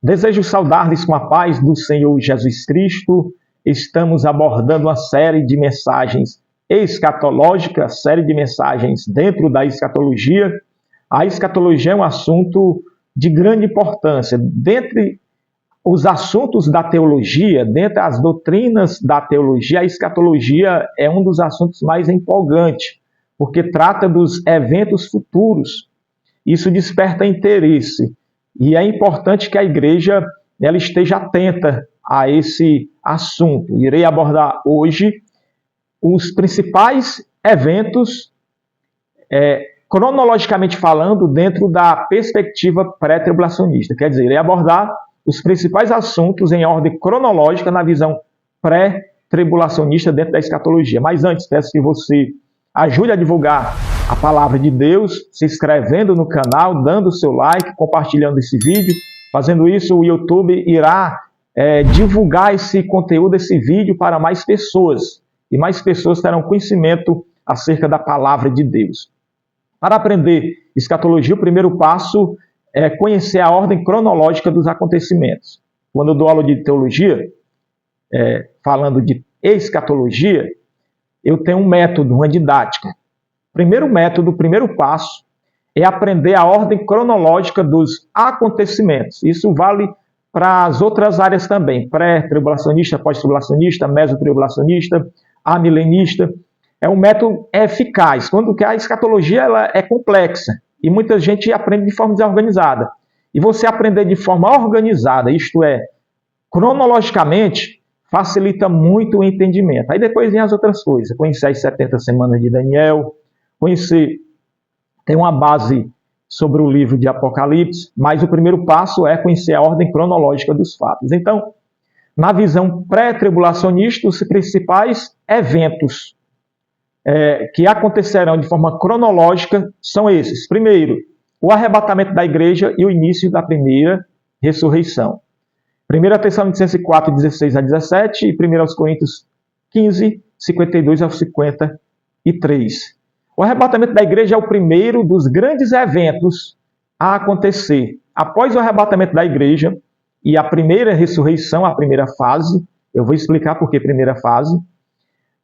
Desejo saudar-lhes com a paz do Senhor Jesus Cristo. Estamos abordando uma série de mensagens escatológicas, série de mensagens dentro da escatologia. A escatologia é um assunto de grande importância. Dentre os assuntos da teologia, dentre as doutrinas da teologia, a escatologia é um dos assuntos mais empolgantes, porque trata dos eventos futuros. Isso desperta interesse. E é importante que a igreja ela esteja atenta a esse assunto. Irei abordar hoje os principais eventos, cronologicamente falando, dentro da perspectiva pré-tribulacionista. Quer dizer, irei abordar os principais assuntos em ordem cronológica na visão pré-tribulacionista dentro da escatologia. Mas antes, peço que você ajude a divulgar a palavra de Deus, se inscrevendo no canal, dando o seu like, compartilhando esse vídeo. Fazendo isso, o YouTube irá divulgar esse conteúdo, esse vídeo para mais pessoas. E mais pessoas terão conhecimento acerca da palavra de Deus. Para aprender escatologia, o primeiro passo é conhecer a ordem cronológica dos acontecimentos. Quando eu dou aula de teologia, falando de escatologia, eu tenho um método, uma didática. Primeiro método, o primeiro passo é aprender a ordem cronológica dos acontecimentos. Isso vale para as outras áreas também, pré-tribulacionista, pós-tribulacionista, mesotribulacionista, amilenista. É um método eficaz, quando que a escatologia ela é complexa e muita gente aprende de forma desorganizada. E você aprender de forma organizada, isto é, cronologicamente, facilita muito o entendimento. Aí depois vem as outras coisas, conhecer as 70 semanas de Daniel, tem uma base sobre o livro de Apocalipse, mas o primeiro passo é conhecer a ordem cronológica dos fatos. Então, na visão pré-tribulacionista, os principais eventos que acontecerão de forma cronológica são esses. Primeiro, o arrebatamento da igreja e o início da primeira ressurreição. 1 Tessalonicenses 4, 16 a 17 e 1 Coríntios 15, 52 a 53. O arrebatamento da igreja é o primeiro dos grandes eventos a acontecer. Após o arrebatamento da igreja e a primeira ressurreição, a primeira fase, eu vou explicar por que primeira fase,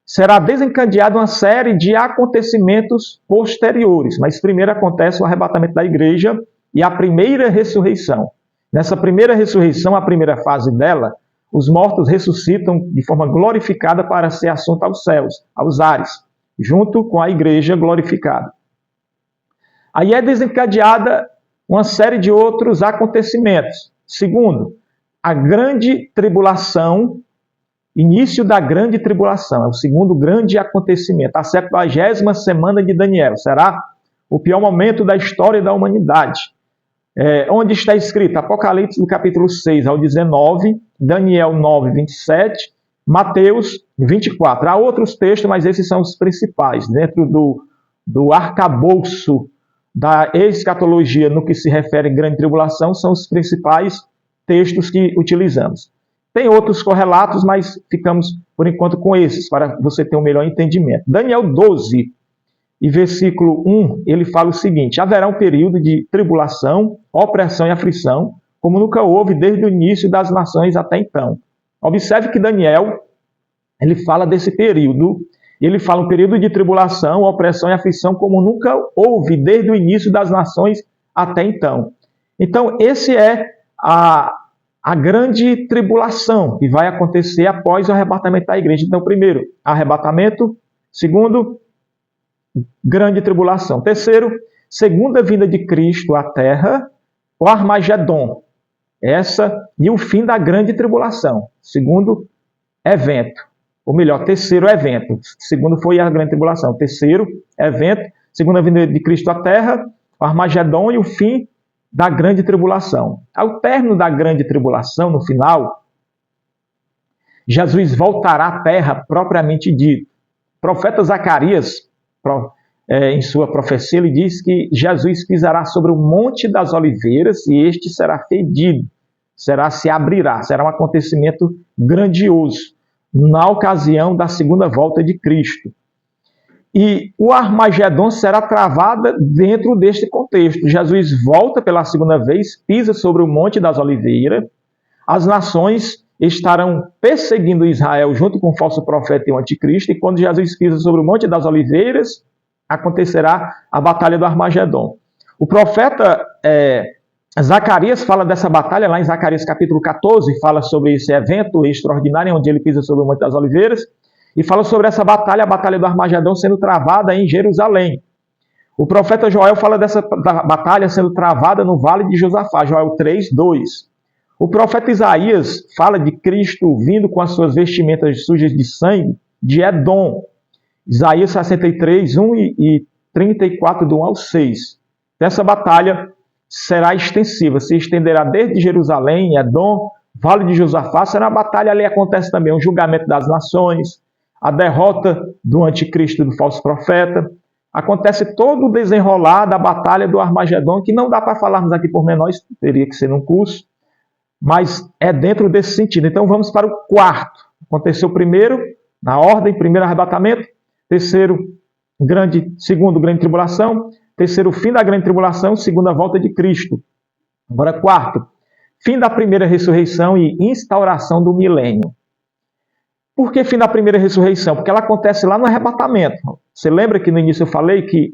será desencadeada uma série de acontecimentos posteriores. Mas primeiro acontece o arrebatamento da igreja e a primeira ressurreição. Nessa primeira ressurreição, a primeira fase dela, os mortos ressuscitam de forma glorificada para ser assunto aos céus, aos ares, junto com a igreja glorificada. Aí é desencadeada uma série de outros acontecimentos. Segundo, a grande tribulação, início da grande tribulação, é o segundo grande acontecimento, a 70ª semana de Daniel. Será o pior momento da história da humanidade. Onde está escrito Apocalipse do capítulo 6 ao 19, Daniel 9, 27, Mateus 24. Há outros textos, mas esses são os principais. Dentro do arcabouço da escatologia, no que se refere à grande tribulação, são os principais textos que utilizamos. Tem outros correlatos, mas ficamos, por enquanto, com esses, para você ter um melhor entendimento. Daniel 12, e versículo 1, ele fala o seguinte: haverá um período de tribulação, opressão e aflição, como nunca houve desde o início das nações até então. Observe que Daniel, ele fala desse período, ele fala um período de tribulação, opressão e aflição como nunca houve desde o início das nações até então. Então, esse é a grande tribulação que vai acontecer após o arrebatamento da igreja. Então, primeiro, arrebatamento. Segundo, grande tribulação. Terceiro, segunda vinda de Cristo à terra, o Armagedon. E o fim da grande tribulação. Segundo evento. Ou melhor, terceiro evento. Segundo foi a grande tribulação. Terceiro evento, segunda vinda de Cristo à terra, o Armagedon e o fim da grande tribulação. Ao término da grande tribulação, no final, Jesus voltará à terra propriamente dito. O profeta Zacarias, em sua profecia, ele diz que Jesus pisará sobre o Monte das Oliveiras e este será fedido, se abrirá, será um acontecimento grandioso na ocasião da segunda volta de Cristo. E o Armagedon será travada dentro deste contexto. Jesus volta pela segunda vez, pisa sobre o Monte das Oliveiras, as nações estarão perseguindo Israel junto com o falso profeta e o anticristo, e quando Jesus pisa sobre o Monte das Oliveiras, acontecerá a batalha do Armagedon. O profeta Zacarias fala dessa batalha lá em Zacarias capítulo 14, fala sobre esse evento extraordinário onde ele pisa sobre o Monte das Oliveiras, e fala sobre essa batalha, a batalha do Armagedon sendo travada em Jerusalém. O profeta Joel fala dessa batalha sendo travada no Vale de Josafá, Joel 3, 2. O profeta Isaías fala de Cristo vindo com as suas vestimentas sujas de sangue de Edom. Isaías 63, 1 e 34, do 1 ao 6. Essa batalha será extensiva, se estenderá desde Jerusalém, Edom, Vale de Josafá. Será uma batalha, ali acontece também o julgamento das nações, a derrota do anticristo e do falso profeta. Acontece todo o desenrolar da batalha do Armagedon, que não dá para falarmos aqui por menores, teria que ser num curso, mas é dentro desse sentido. Então vamos para o quarto. Aconteceu primeiro, na ordem, primeiro arrebatamento, segundo, grande tribulação, terceiro, fim da grande tribulação, segunda volta de Cristo. Agora, quarto, fim da primeira ressurreição e instauração do milênio. Por que fim da primeira ressurreição? Porque ela acontece lá no arrebatamento. Você lembra que no início eu falei que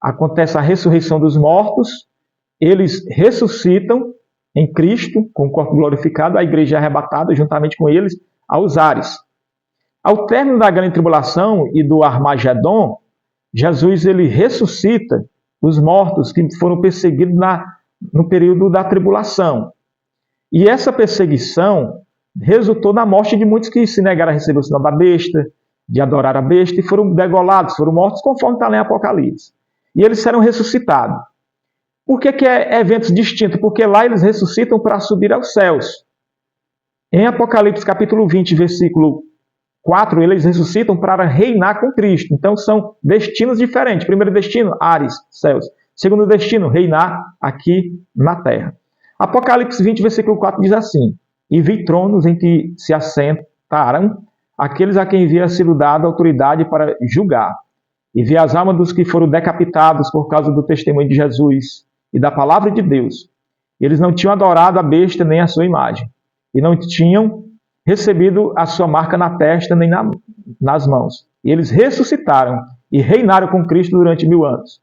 acontece a ressurreição dos mortos, eles ressuscitam em Cristo, com o corpo glorificado, a igreja é arrebatada juntamente com eles aos ares. Ao término da grande tribulação e do Armagedon, Jesus ele ressuscita os mortos que foram perseguidos no período da tribulação. E essa perseguição resultou na morte de muitos que se negaram a receber o sinal da besta, de adorar a besta, e foram degolados, foram mortos, conforme está lá em Apocalipse. E eles serão ressuscitados. Por que é eventos distintos? Porque lá eles ressuscitam para subir aos céus. Em Apocalipse capítulo 20, versículo 4, eles ressuscitam para reinar com Cristo. Então são destinos diferentes. Primeiro destino, ares, céus. Segundo destino, reinar aqui na terra. Apocalipse 20, versículo 4 diz assim: E vi tronos em que se assentaram aqueles a quem havia sido dada autoridade para julgar. E vi as almas dos que foram decapitados por causa do testemunho de Jesus e da palavra de Deus. Eles não tinham adorado a besta nem a sua imagem, e não tinham recebido a sua marca na testa nem nas mãos. E eles ressuscitaram e reinaram com Cristo durante 1000 anos.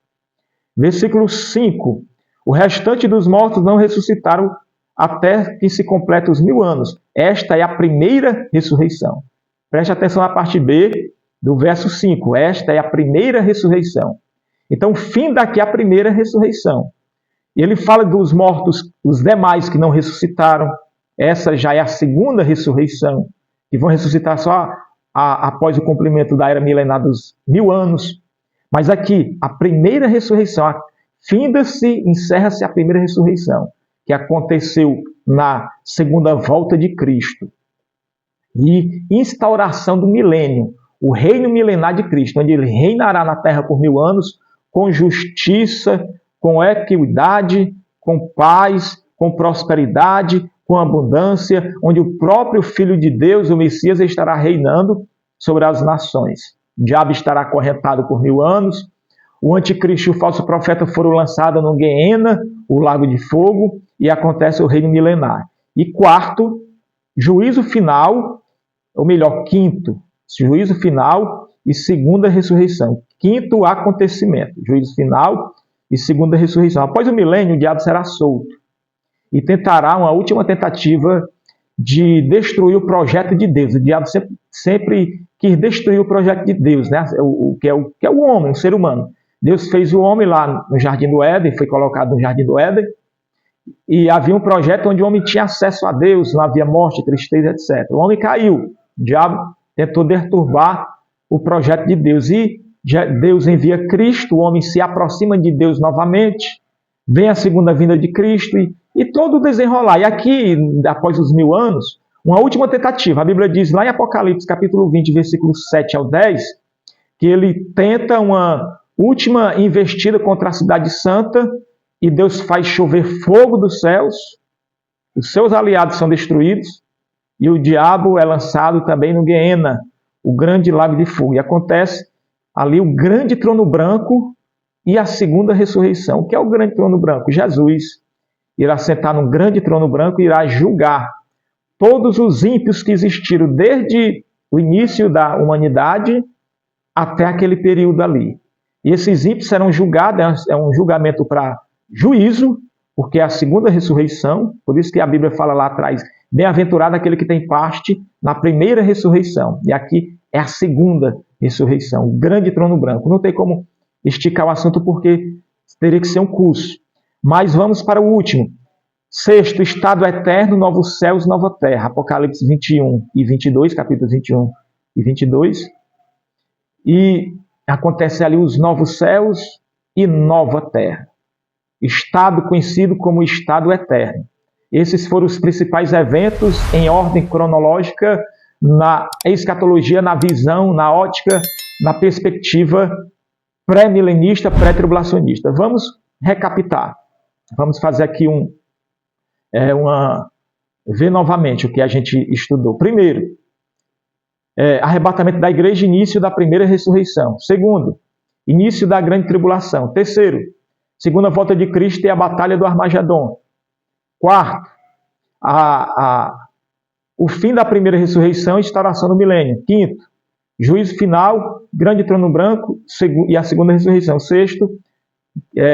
Versículo 5. O restante dos mortos não ressuscitaram até que se complete os 1000 anos. Esta é a primeira ressurreição. Preste atenção na parte B do verso 5. Esta é a primeira ressurreição. Então, fim daqui a primeira ressurreição. E ele fala dos mortos, os demais que não ressuscitaram. Essa já é a segunda ressurreição, que vão ressuscitar só após o cumprimento da era milenar dos 1000 anos. Mas aqui, a primeira ressurreição, finda-se, encerra-se a primeira ressurreição, que aconteceu na segunda volta de Cristo. E instauração do milênio, o reino milenar de Cristo, onde ele reinará na terra por 1000 anos, com justiça, com equidade, com paz, com prosperidade, com abundância, onde o próprio Filho de Deus, o Messias, estará reinando sobre as nações. O diabo estará acorrentado por 1000 anos, o anticristo e o falso profeta foram lançados no Guiena, o lago de fogo, e acontece o reino milenar. E quarto, juízo final, ou melhor, quinto, juízo final e segunda ressurreição. Quinto acontecimento, juízo final e segunda ressurreição. Após o milênio, o diabo será solto e tentará uma última tentativa de destruir o projeto de Deus. O diabo sempre quis destruir o projeto de Deus, né? Que é o homem, o ser humano. Deus fez o homem lá no Jardim do Éden, foi colocado no Jardim do Éden, e havia um projeto onde o homem tinha acesso a Deus, não havia morte, tristeza, etc. O homem caiu, o diabo tentou perturbar o projeto de Deus, e Deus envia Cristo, o homem se aproxima de Deus novamente, vem a segunda vinda de Cristo, e todo o desenrolar. E aqui, após os 1000 anos, uma última tentativa. A Bíblia diz lá em Apocalipse, capítulo 20, versículos 7 ao 10, que ele tenta uma última investida contra a cidade santa, e Deus faz chover fogo dos céus, os seus aliados são destruídos, e o diabo é lançado também no Guiena, o grande lago de fogo. E acontece ali o grande trono branco e a segunda ressurreição. O que é o grande trono branco? Jesus irá sentar num grande trono branco e irá julgar todos os ímpios que existiram desde o início da humanidade até aquele período ali. E esses ímpios serão julgados, é um julgamento para juízo, porque é a segunda ressurreição, por isso que a Bíblia fala lá atrás, bem-aventurado aquele que tem parte na primeira ressurreição. E aqui é a segunda ressurreição, o grande trono branco. Não tem como esticar o assunto porque teria que ser um curso. Mas vamos para o último. Sexto, estado eterno, novos céus, nova terra. Apocalipse 21 e 22, capítulos 21 e 22. E acontece ali os novos céus e nova terra. Estado conhecido como estado eterno. Esses foram os principais eventos em ordem cronológica na escatologia, na visão, na ótica, na perspectiva pré-milenista, pré-tribulacionista. Vamos recapitar. Vamos fazer aqui ver novamente o que a gente estudou. Primeiro, arrebatamento da igreja, início da primeira ressurreição. Segundo, início da grande tribulação. Terceiro, segunda volta de Cristo e a batalha do Armagedon. Quarto, o fim da primeira ressurreição e instauração do milênio. Quinto, juízo final, grande trono branco e a segunda ressurreição. Sexto,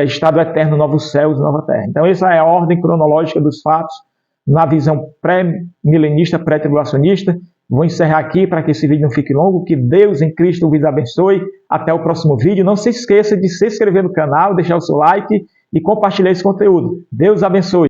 estado eterno, novos céus, nova terra. Então essa é a ordem cronológica dos fatos na visão pré-milenista, pré-tribulacionista. Vou encerrar aqui para que esse vídeo não fique longo. Que Deus em Cristo vos abençoe. Até o próximo vídeo. Não se esqueça de se inscrever no canal, deixar o seu like e compartilhar esse conteúdo. Deus abençoe.